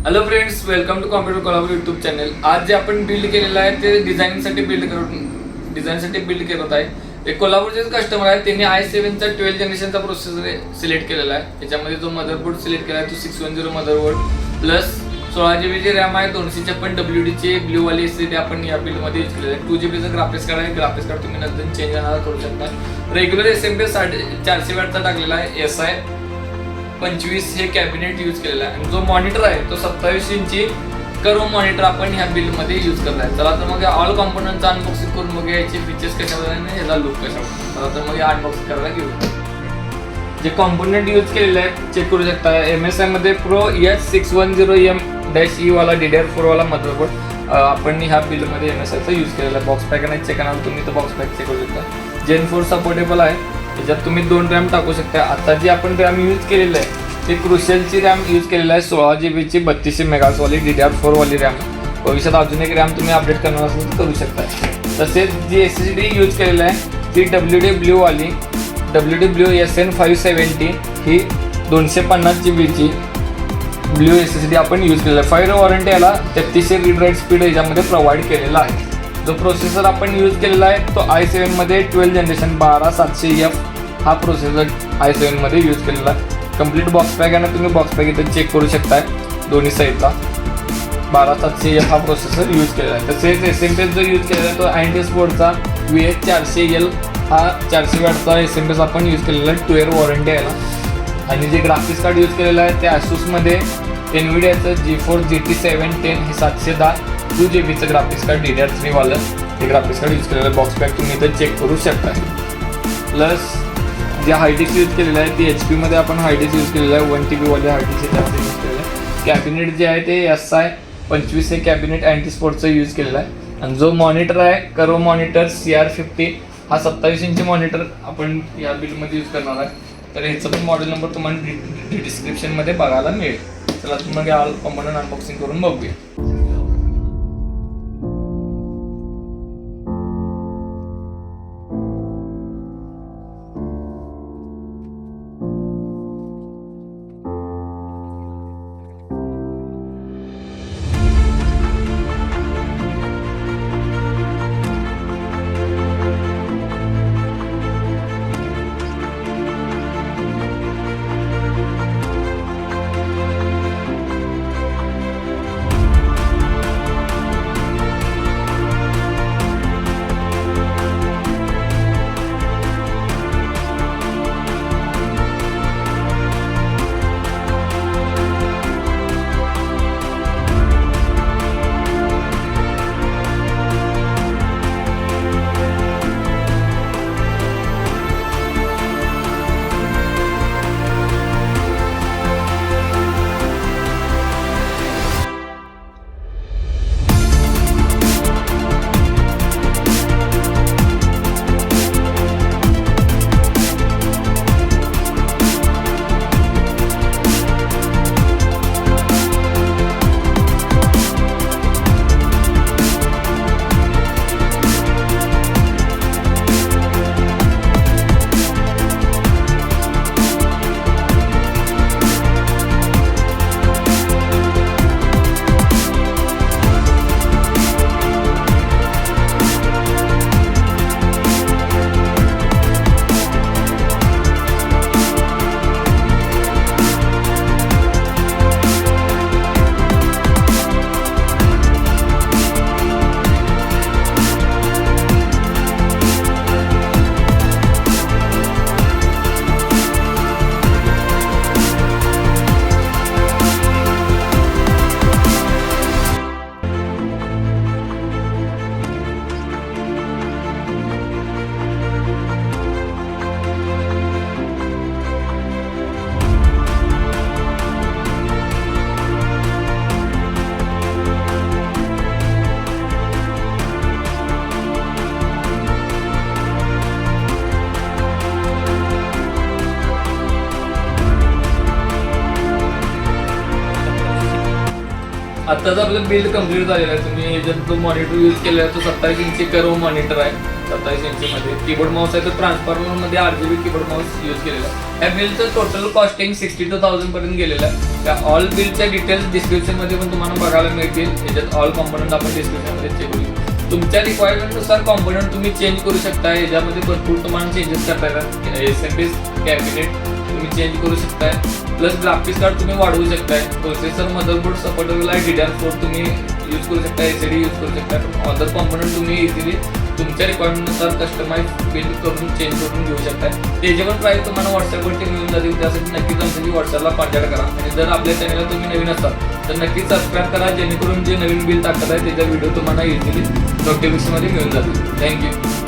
Hello friends, welcome to computer कोलाबर YouTube channel. आज जे आपण बिल्ड केलेलं आहे ते डिझाईनसाठी बिल्ड करत आहे. एक कोल्हापूरचेच कस्टमर आहे, त्यांनी i7चा 12 जनरेशनचा प्रोसेसर सिलेक्ट केलेला आहे. त्याच्यामध्ये जो मदरबोर्ड सिलेक्ट केला आहे तो 610 मदरबोर्ड प्लस 16GB ची रॅम आहे, 256 WD ब्ल्यू वाली SSD आपण या बिल्डमध्ये यूज केलेलं आहे. 2GB ग्राफिक्स कार्ड आहे. ग्राफिक्स कार्ड तुम्ही नंतर चेंज करू शकता. रेग्युलर SMP 450 वॅटचा टाकलेला आहे. SI 25 हे कॅबिनेट यूज केलेला आहे. आणि जो मॉनिटर आहे तो 27 इंची कर्व मॉनिटर आपण ह्या बिल्ड मध्ये यूज करत आहे. चला तर मग ऑल कॉम्पोनंटचा अनबॉक्सिंग करून बघूया, याचे फीचर्स कशावर आणि ह्याचा लुक कशावर. चला तर मग अनबॉक्सिंग करायला घेऊ. जे कॉम्पोनंट यूज केलेले आहेत चेक करू शकता. MSI मध्ये प्रो H610M-E वाला DDR4 वाला मदरबोर्ड आपण ह्या बिल्ड मध्ये MSIचा यूज केलेला आहे. बॉक्स पॅक आणि चेक करणार तुम्ही तर बॉक्स पॅक चेक करू शकता. Gen 4 सपोर्टेबल आहे. त्याच्यात तुम्ही 2 रॅम टाकू शकता. आता जी आपण रॅम यूज केलेलं आहे ते क्रुशियलची रॅम यूज केलेली आहे. 16GB ची 3200 मेगाहर्ट्झ वाली DDR4 वाली रॅम. भविष्यात अजून एक रॅम तुम्ही अपडेट करणार असेल तर करू शकता. तसेच जी SSD यूज केलेली आहे ती WD ब्ल्यू वाली WD SN570 ही 250GB ची ब्ल्यू SSD आपण यूज केलेला आहे. 5 वॉरंटी याला 3300 रीड राईट स्पीड याच्यामध्ये प्रोव्हाइड केलेला आहे. जो प्रोसेसर आपण यूज केलेला आहे तो i7 मध्ये 12 जनरेशन 12700F हा प्रोसेसर i7 मध्ये यूज केलेला आहे. कंप्लीट बॉक्स पॅक आहे ना, तुम्ही बॉक्स पॅक इथे चेक करू शकताय दोन्ही साईडला. 12700F हा प्रोसेसर यूज केलेला आहे. तसेच SMP जो यूज केलेला आहे तो अँटीस बोर्डचा VH400L हा 400 वॅटचा SMP आपण यूज केलेला आहे. 2 इयर वॉरंटी आहे याला. आणि जे ग्राफिक्स कार्ड यूज केलेलं आहे ते Asus मध्ये NVIDIAचं GeForce GT 710 हे 710 2GB ग्राफिक्स कार्ड DDR3 वालं हे ग्राफिक्स कार्ड यूज केलेलं आहे. बॉक्स पॅक तुम्ही इथं चेक करू शकता. प्लस जे हार्डिस्क यूज केलेलं आहे ती HP मध्ये आपण हार्डिस्क यूज केलेलं आहे. 1TB वाले हार्डिस्क त्यामध्ये यूज केलेलं आहे. कॅबिनेट जे आहे ते SI 25 हे कॅबिनेट अँटीस्पोर्टचं यूज केलेलं आहे. आणि जो मॉनिटर आहे कर्व मॉनिटर CR50 हा 27 इंची मॉनिटर आपण या बिलमध्ये यूज करणार आहे. तर ह्याचं पण मॉडेल नंबर तुम्हाला डिस्क्रिप्शनमध्ये बघायला मिळेल. चला मग ऑल कॉम्पोनंट अनबॉक्सिंग करून बघूया. आताच आपलं बिल्ड कम्प्लीट झालेलं आहे. तुम्ही जर तो मॉनिटर यूज केला आहे तो 27 इंची कर्व मॉनिटर आहे. 27 इंचमध्ये. कीबोर्ड माऊस आहे तो ट्रान्सफॉर्मरमध्ये RGB कीबोर्ड माऊस यूज केलेला आहे. या बिलचं टोटल कॉस्टिंग 62,000 पर्यंत गेलेलं आहे. त्या ऑल बिलच्या डिटेल्स डिस्क्रिप्शनमध्ये पण तुम्हाला बघायला मिळतील. याच्यात ऑल कॉम्पोनंट आपण डिस्क्रिप्शनमध्ये चेक करू. तुमच्या रिक्वायरमेंटनुसार कॉम्पोनंट तुम्ही चेंज करू शकता. याच्यामध्ये भरपूर तुम्हाला चेंजेस करता येतात. SMS कॅबिनेट तुम्ही चेंज करू शकताय. प्लस ग्राफिक्स कार्ड तुम्ही वाढवू शकताय. प्रोसेसर मदरबोर्ड सपोर्टेबल आहे. DDR4 तुम्ही यूज करू शकता. HDD यूज करू शकता. अदर कॉम्पोनंट तुम्ही इझिली तुमच्या रिक्वायरमेंटनुसार कस्टमाइज बिल्ड करून चेंज करून घेऊ शकता. त्याची पण प्राईस तुम्हाला व्हॉट्सअपवरती मिळून जातील. त्यासाठी नक्कीच आमच्याशी व्हॉट्सअपला कॉन्टॅक्ट करा. आणि जर आपल्या चॅनलला तुम्ही नवीन असाल तर नक्कीच सबस्क्राईब करा, जेणेकरून जे नवीन बिल टाकत आहे त्याचा व्हिडिओ तुम्हाला इझिली नोटिफिकेशनमध्ये मिळून जातील. थँक्यू.